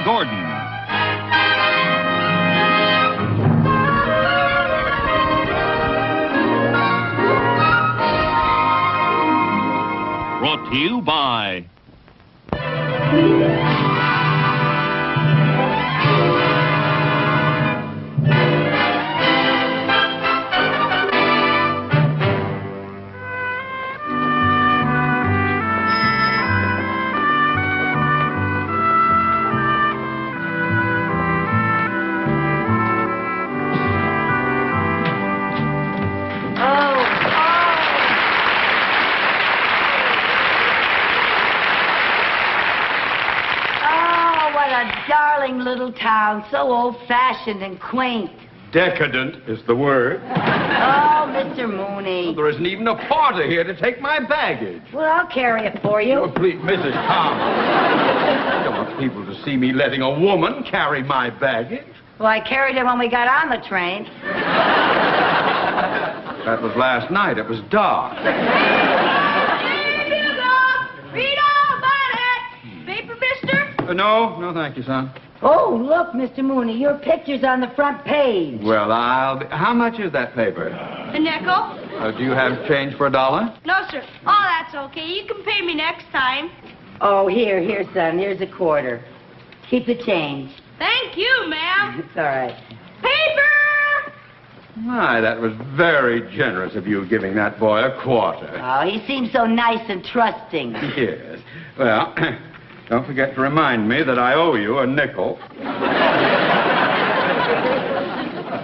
Gordon. Brought to you by... Darling little town, so old-fashioned and quaint. Decadent is the word. Oh, Mr. Mooney. Well, there isn't even a porter here to take my baggage. Well, I'll carry it for you. Oh, please, Mrs. Tom. I don't want people to see me letting a woman carry my baggage. Well, I carried it when we got on the train. That was last night. It was dark. No, thank you, son. Oh, look, Mr. Mooney, your picture's on the front page. Well, how much is that paper? A nickel? Do you have change for $1? No, sir. Oh, that's okay. You can pay me next time. Oh, here, son. Here's a quarter. Keep the change. Thank you, ma'am. It's all right. Paper! My, that was very generous of you giving that boy a quarter. Oh, he seems so nice and trusting. Yes. Well... Don't forget to remind me that I owe you a nickel.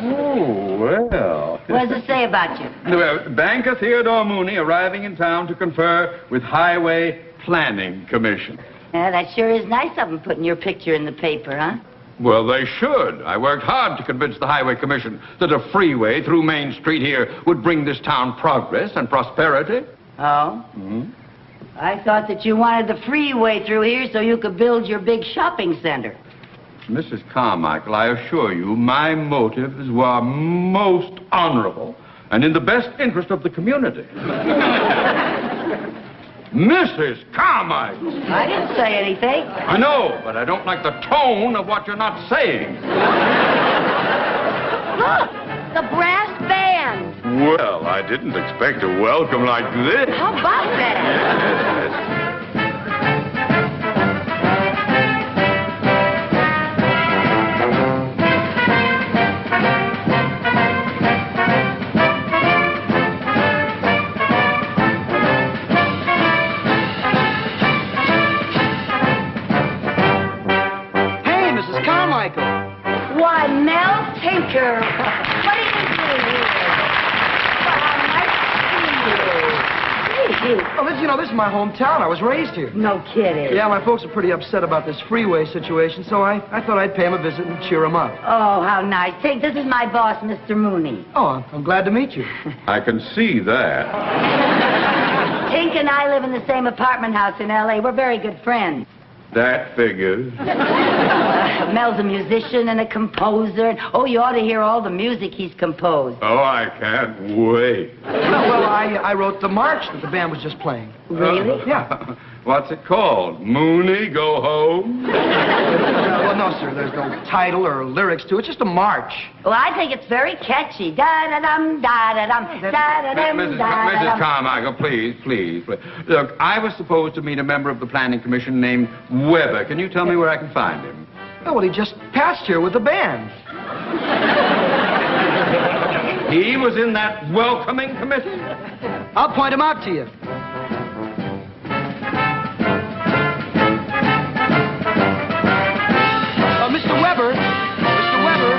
Oh, well. What does it say about you? Well, Banker Theodore Mooney arriving in town to confer with Highway Planning Commission. Yeah, that sure is nice of them putting your picture in the paper, huh? Well, they should. I worked hard to convince the Highway Commission that a freeway through Main Street here would bring this town progress and prosperity. Oh? Mm-hmm. I thought that you wanted the freeway through here so you could build your big shopping center. Mrs. Carmichael, I assure you, my motives were most honorable and in the best interest of the community. Mrs. Carmichael! I didn't say anything. I know, but I don't like the tone of what you're not saying. Look, the brass band. Well, I didn't expect a welcome like this. How about that? Hey, Mrs. Carmichael. Why, Mel Tinker. What are you doing here? Oh, this is my hometown. I was raised here. No kidding. Yeah, my folks are pretty upset about this freeway situation, so I thought I'd pay them a visit and cheer them up. Oh, how nice. Hey, this is my boss, Mr. Mooney. Oh, I'm glad to meet you. I can see that. Tink and I live in the same apartment house in L.A. We're very good friends. That figures. Mel's a musician and a composer. Oh, you ought to hear all the music he's composed. Oh, I can't wait. Well, I wrote the march that the band was just playing. Really? Yeah. What's it called? Mooney, go home? Well, no, sir. There's no title or lyrics to it. It's just a march. Well, I think it's very catchy. Da-da-dum, da-da-dum, da-da-dum, Mrs. da-da-dum. Carmichael, please. Look, I was supposed to meet a member of the Planning Commission named Weber. Can you tell me where I can find him? Oh, well, he just passed here with the band. He was in that welcoming committee? I'll point him out to you. Mr. Weber. Mr. Weber.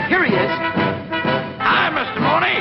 Here he is. Hi, Mr. Mooney.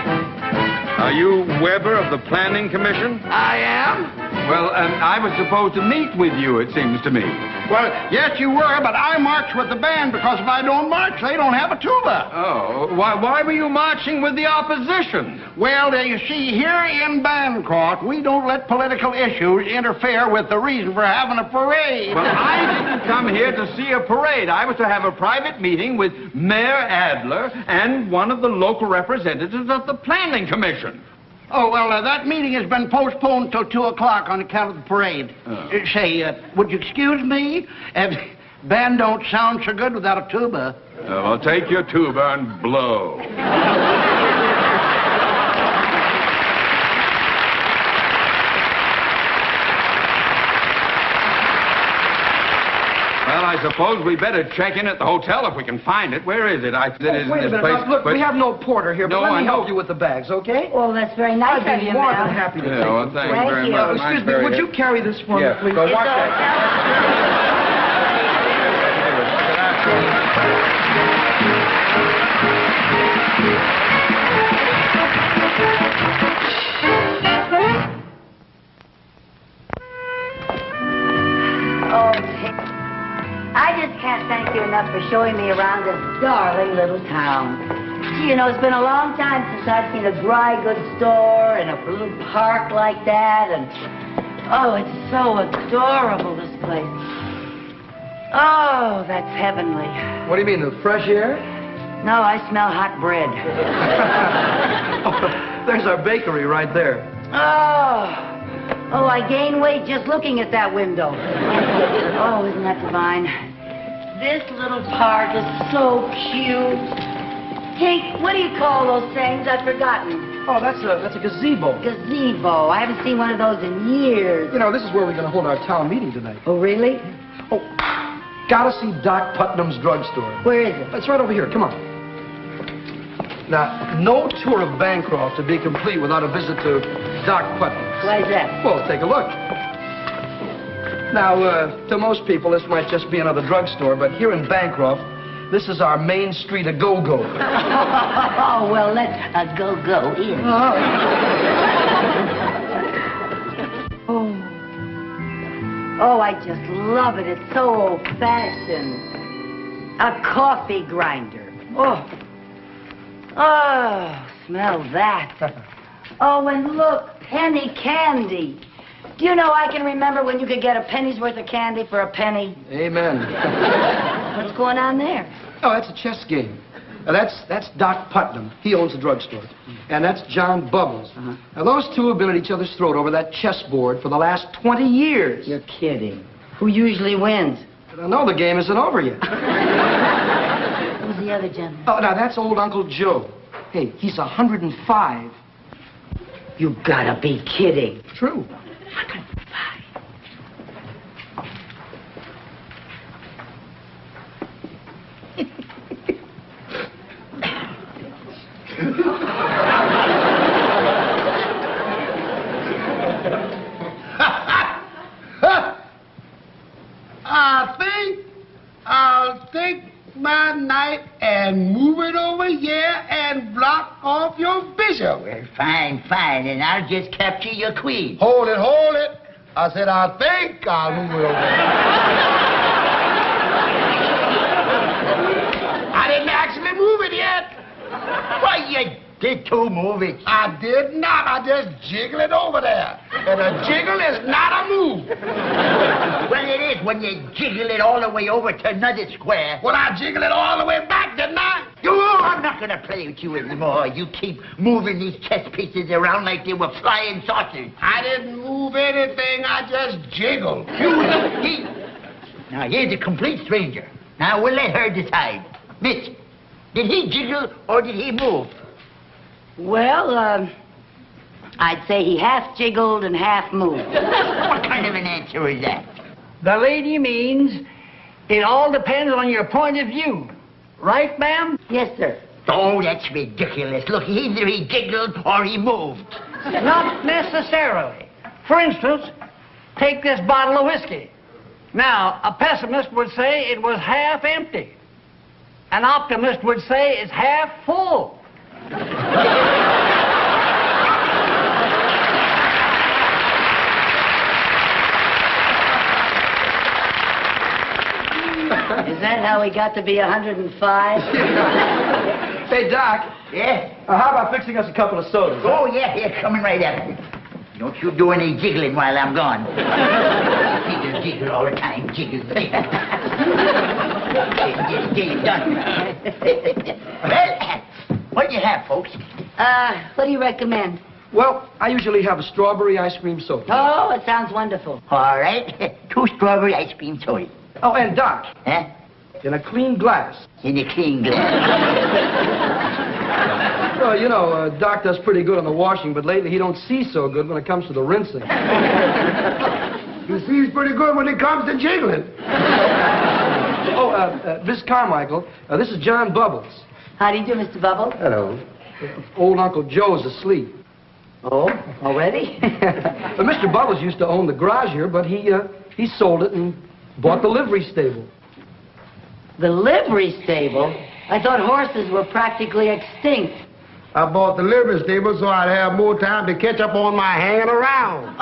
Are you Weber of the Planning Commission? I am. Well, I was supposed to meet with you, it seems to me. Well, yes, you were, but I marched with the band because if I don't march, they don't have a tuba. Oh, why were you marching with the opposition? Well, you see, here in Bancroft, we don't let political issues interfere with the reason for having a parade. Well, I didn't come here to see a parade. I was to have a private meeting with Mayor Adler and one of the local representatives of the Planning Commission. Oh, well, that meeting has been postponed till 2 o'clock on account of the parade. Say, would you excuse me? Band don't sound so good without a tuba. Well, take your tuba and blow. Well, I suppose we better check in at the hotel if we can find it. Where is it? Wait a minute. Look, we have no porter here, but No, let I me help know. you with the bags, okay? Oh, that's very nice I'd of be you, more Mel. than happy to take Well, them. thank you Thank very you. much. Excuse me, would you carry this for me, please? Go It's watch all that. Oh, I just can't thank you enough for showing me around this darling little town. Gee, you know, it's been a long time since I've seen a dry goods store and a little park like that, and oh, it's so adorable, this place. Oh, that's heavenly. What do you mean, the fresh air? No, I smell hot bread. There's our bakery right there. Oh, I gain weight just looking at that window. Oh, isn't that divine? This little park is so cute. Hey, what do you call those things? I've forgotten. Oh, that's a gazebo. Gazebo. I haven't seen one of those in years. You know, this is where we're going to hold our town meeting tonight. Oh, really? Oh, gotta see Doc Putnam's drugstore. Where is it? It's right over here. Come on. Now, no tour of Bancroft to be complete without a visit to Doc Putnam's. Why is that? Well, take a look. Now, to most people, this might just be another drugstore, but here in Bancroft, this is our main street of go-go. Oh, well, let's go in. Oh, I just love it. It's so old-fashioned. A coffee grinder. Oh, smell that. Oh, and look, penny candy. Do you know I can remember when you could get a penny's worth of candy for a penny? Amen. What's going on there? Oh, that's a chess game. Now, that's Doc Putnam. He owns the drugstore. And that's John Bubbles. Now, those two have been at each other's throat over that chessboard for the last 20 years. You're kidding. Who usually wins? I know the game isn't over yet. Who's the other gentleman? Oh, now, that's old Uncle Joe. Hey, he's 105. You gotta be kidding. True. I'll take my knife and move it over here and block off your bishop. Well, fine, and I'll just capture your queen. Hold it. I said, I think I'll move it over. I didn't actually move it yet. Why, you did too move it. I did not. I just jiggle it over there. And a jiggle is not a move. Well, it is when you jiggle it all the way over to another square. Well, I jiggle it all the way back, didn't I? I'm not going to play with you anymore. You keep moving these chess pieces around like they were flying saucers. I didn't move anything. I just jiggled. Now, here's a complete stranger. Now, we'll let her decide. Miss, did he jiggle or did he move? Well, I'd say he half jiggled and half moved. What kind of an answer is that? The lady means it all depends on your point of view. Right, ma'am? Yes, sir. Oh, that's ridiculous. Look, either he jiggled or he moved. Not necessarily. For instance, take this bottle of whiskey. Now, a pessimist would say it was half empty. An optimist would say it's half full. Is that how he got to be 105? Hey, Doc. Yeah? How about fixing us a couple of sodas? Oh, yeah, coming right up. Don't you do any jiggling while I'm gone. Jiggle all the time, jiggle. Get it done. Well, what do you have, folks? What do you recommend? Well, I usually have a strawberry ice cream soda. Oh, it sounds wonderful. All right. 2 strawberry ice cream soda. Oh, and Doc, Huh? in a clean glass. In a clean glass. Well, you know, Doc does pretty good on the washing, but lately he don't see so good when it comes to the rinsing. You see, he's pretty good when it comes to jiggling. Oh, Miss Carmichael, this is John Bubbles. How do you do, Mr. Bubbles? Hello. Old Uncle Joe's asleep. Oh, already? But Mr. Bubbles used to own the garage here, but he sold it and bought the livery stable. The livery stable? I thought horses were practically extinct. I bought the livery stable so I'd have more time to catch up on my hanging around.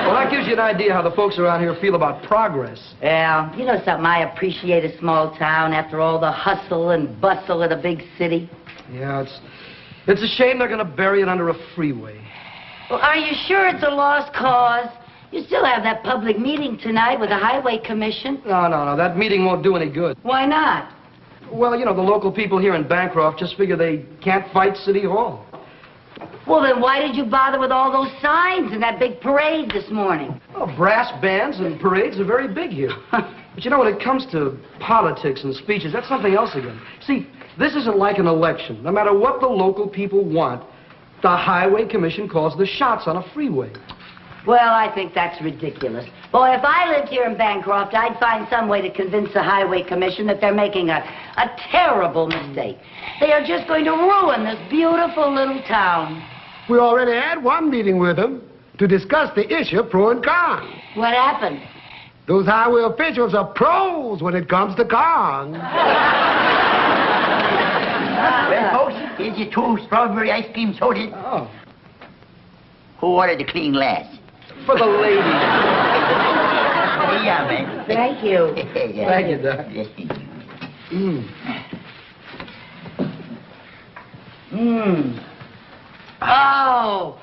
Well, that gives you an idea how the folks around here feel about progress. Yeah, you know something, I appreciate a small town after all the hustle and bustle of the big city. Yeah, it's a shame they're going to bury it under a freeway. Well, are you sure it's a lost cause? You still have that public meeting tonight with the Highway Commission. No, that meeting won't do any good. Why not? Well, you know, the local people here in Bancroft just figure they can't fight City Hall. Well, then why did you bother with all those signs and that big parade this morning? Well, brass bands and parades are very big here. But you know, when it comes to politics and speeches, that's something else again. See, this isn't like an election. No matter what the local people want, the Highway Commission calls the shots on a freeway. Well, I think that's ridiculous. Boy, if I lived here in Bancroft, I'd find some way to convince the Highway Commission that they're making a terrible mistake. They are just going to ruin this beautiful little town. We already had one meeting with them to discuss the issue pro and con. What happened? Those highway officials are pros when it comes to con. Well, folks, here's your 2 strawberry ice cream sodas. Oh, Who ordered the clean glass? for the lady. Yeah, man. Thank you. Yeah. Thank you, Doc. Yes, thank you. Oh,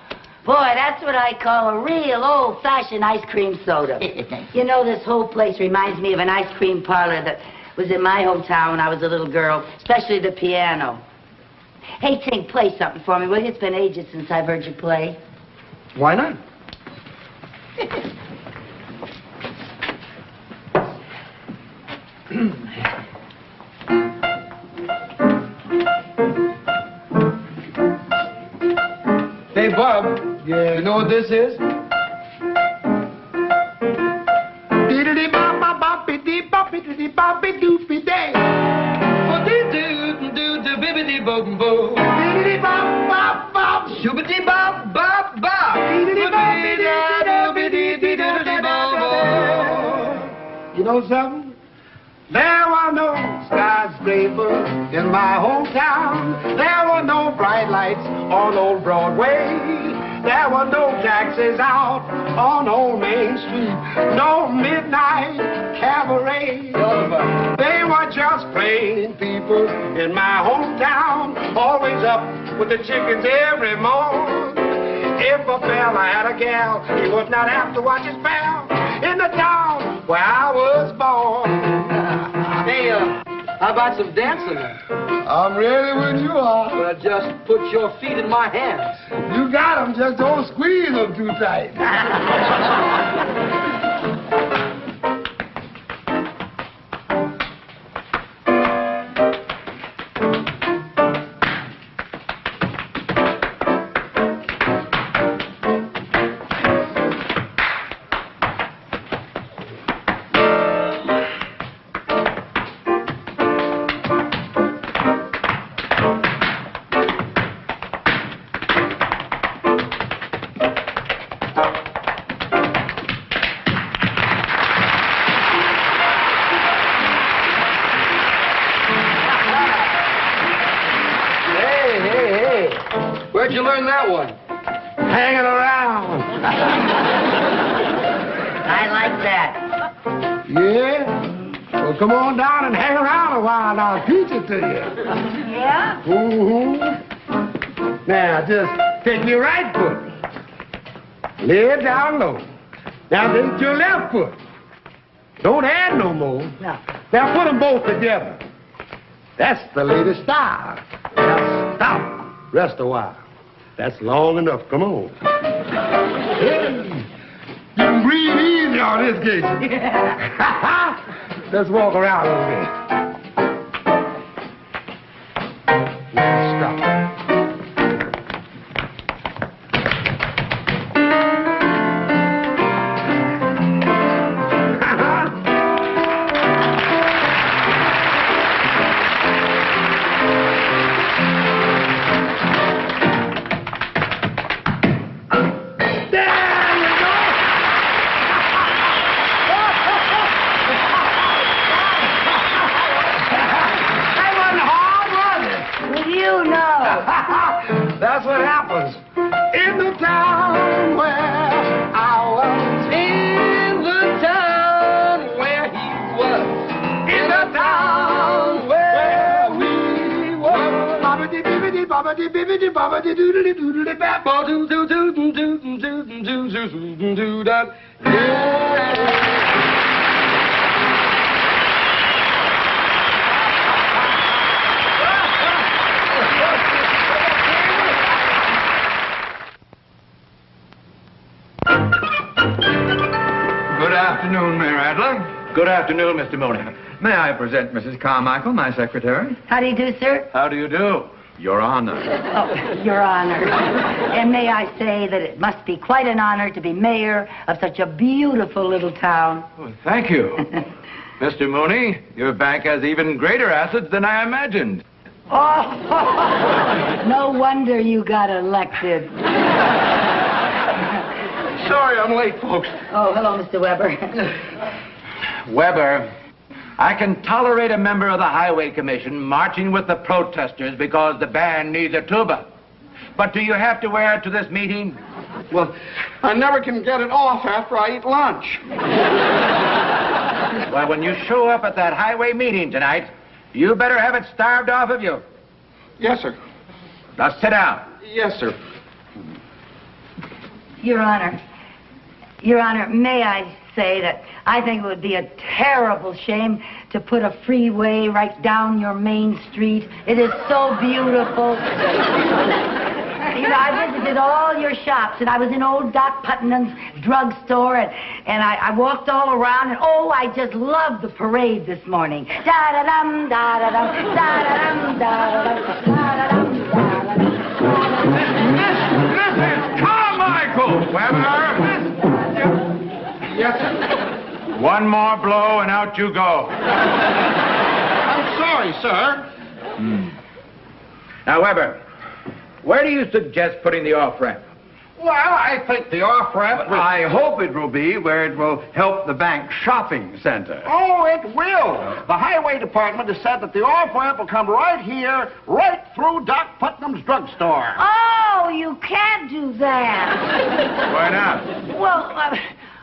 boy, that's what I call a real old-fashioned ice cream soda. Thank You know, this whole place reminds me of an ice cream parlor that was in my hometown when I was a little girl, especially the piano. Hey, Tink, play something for me, will you? It's been ages since I've heard you play. Why not? Hey, Bob. Yeah. You know what this is? Diddity-bop-bop-bop-biddy-bop-biddy-bop-biddy-doopy-day. Bibbidi-bop-bop. Diddity-bop-bop-bop. Shoobity-bop-bop-bop. You know something? There were no skyscrapers in my hometown. There were no bright lights on old Broadway. There were no taxis out on old Main Street. No midnight cabaret. They were just plain people in my hometown. Always up with the chickens every morning. If a fella had a gal, he would not have to watch his pal in the town where I was born. Hey, how about some dancing? I'm ready when you are. Well, just put your feet in my hands. You got 'em, just don't squeeze them too tight. Where'd you learn that one? Hanging around. I like that. Yeah? Well, come on down and hang around a while and I'll teach it to you. Yeah? Mm-hmm. Now, just take your right foot. Lay it down low. Now, then your left foot. Don't add no more. No. Now, put them both together. That's the latest style. Now, stop. Rest a while. That's long enough. Come on. Hey, you can breathe easy on this gate. Let's walk around a little bit. Stop. That's what happens in the town where I was. In the town where he was. In the town where we were. Bobbity bibbity bobbity bibbity bobbity doodly doodly bap. Doo doo doo doo doo doo doo doo doo doo doo. Yeah. Good afternoon, Mayor Adler. Good afternoon, Mr. Mooney. May I present Mrs. Carmichael, my secretary? How do you do, sir? How do you do? Your Honor. Oh, Your Honor. And may I say that it must be quite an honor to be mayor of such a beautiful little town. Well, thank you. Mr. Mooney, your bank has even greater assets than I imagined. Oh, no wonder you got elected. Sorry I'm late, folks. Oh, hello, Mr. Weber. Weber, I can tolerate a member of the Highway Commission marching with the protesters because the band needs a tuba. But do you have to wear it to this meeting? Well, I never can get it off after I eat lunch. Well, when you show up at that highway meeting tonight, you better have it starved off of you. Yes, sir. Now sit down. Yes, sir. Your Honor, may I say that I think it would be a terrible shame to put a freeway right down your main street. It is so beautiful. You know, I visited all your shops, and I was in old Doc Putnam's drugstore, and I walked all around, and oh, I just loved the parade this morning. Da-da-dum, da-da-dum, da-da-dum, da-da-dum, da-da-dum, da-da-dum. Mrs. Carmichael! Weber! Yes, sir. One more blow and out you go. I'm sorry, sir. Now, Weber, where do you suggest putting the off-ramp? Well, I think the off-ramp... I hope it will be where it will help the bank shopping center. Oh, it will. The highway department has said that the off-ramp will come right here, right through Doc Putnam's drugstore. Oh, you can't do that. Why not? Well,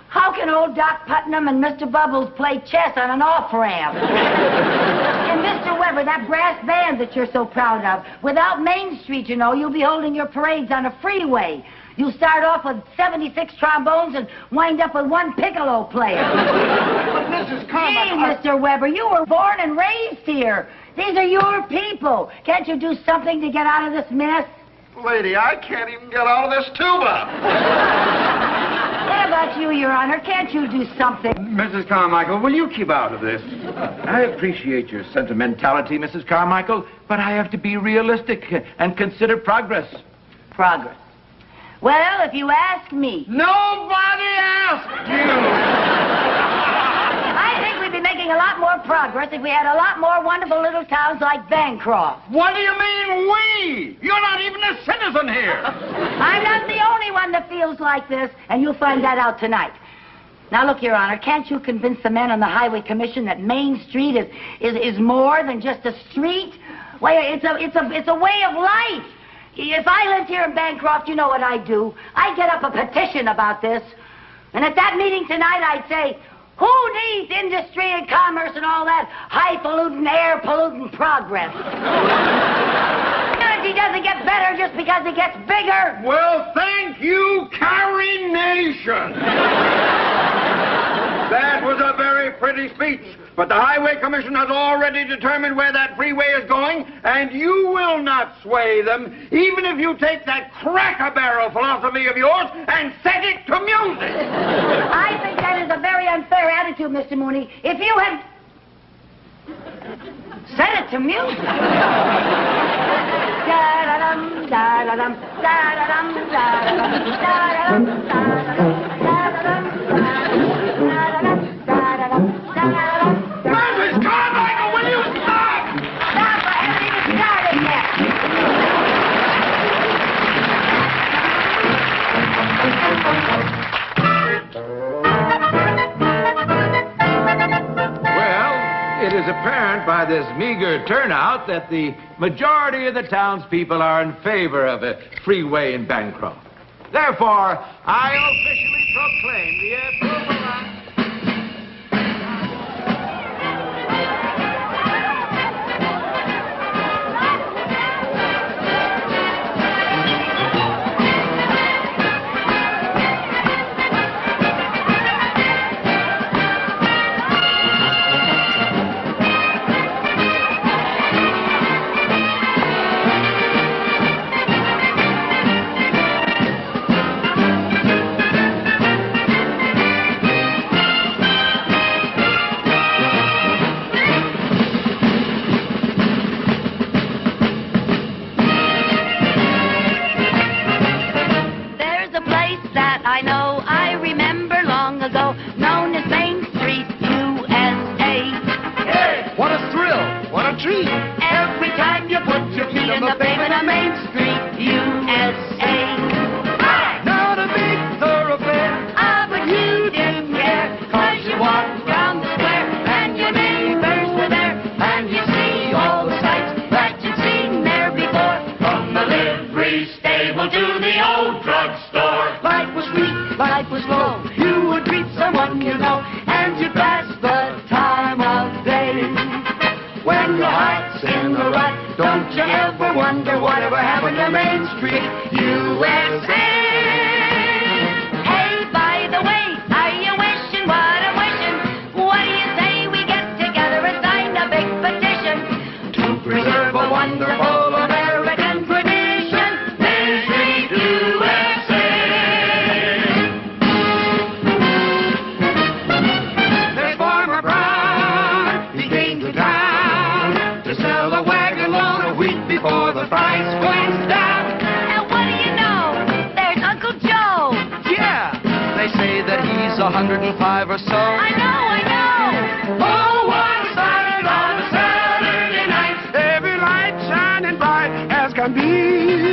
how can old Doc Putnam and Mr. Bubbles play chess on an off-ramp? And Mr. Weber, that brass band that you're so proud of, without Main Street, you know, you'll be holding your parades on a freeway. You'll start off with 76 trombones and wind up with one piccolo player. But Mrs. Hey, Carmichael... Mr. Weber, you were born and raised here. These are your people. Can't you do something to get out of this mess? Lady, I can't even get out of this tuba. What about you, Your Honor? Can't you do something? Mrs. Carmichael, will you keep out of this? I appreciate your sentimentality, Mrs. Carmichael, but I have to be realistic and consider progress. Progress. Well, if you ask me, Nobody asked you. I think we'd be making a lot more progress if we had a lot more wonderful little towns like Bancroft. What do you mean, we? You're not even a citizen here. I'm not the only one that feels like this, and you'll find that out tonight. Now, look, Your Honor, can't you convince the men on the Highway Commission that Main Street is more than just a street? Well, it's a way of life. If I lived here in Bancroft, you know what I'd do. I'd get up a petition about this. And at that meeting tonight, I'd say, who needs industry and commerce and all that high-polluting, air-polluting progress? Energy doesn't get better just because it gets bigger. Well, thank you, Carrie Nation. That was a very pretty speech. But the Highway Commission has already determined where that freeway is going, and you will not sway them, even if you take that cracker-barrel philosophy of yours and set it to music. I think that is a very unfair attitude, Mr. Mooney. If you had set it to music. Da-da-dum, da-da-dum, da-da-dum, da-da-dum, da-da-dum, da-da-dum, da-da-dum, da-da-dum, da-da-dum, da-da-dum. Mrs. Carmichael, will you stop? Stop, I haven't even started yet. Well, it is apparent by this meager turnout that the majority of the townspeople are in favor of a freeway in Bancroft. Therefore, I officially proclaim the approval of... There's a place that I know, I remember long ago, known as Main Street, USA. Hey, what a thrill! What a treat! Every time you put your feet in the pavement of Main Street, USA. Not a big thoroughfare. Ah, but you didn't care, 'cause you walked around the square, and your neighbors were there, and you see all the sights that you'd seen there before. From the livery stable to the old drugstore. Life was sweet, life was slow. You would greet someone you know, and you'd pass the time of day. When your heart's in the rut, don't you ever wonder whatever happened to Main Street, USA. Hey, by the way, are you wishing what I'm wishing? What do you say we get together and sign a big petition to preserve a wonderful American tradition, Main Street, USA. There's Farmer Brown. He came to town to sell a wagon load of wheat before the price went down. And what do you know? There's Uncle Joe. Yeah, they say that he's 105 or so. I know. Oh, what a sight on a Saturday night. Every light shining bright as can be.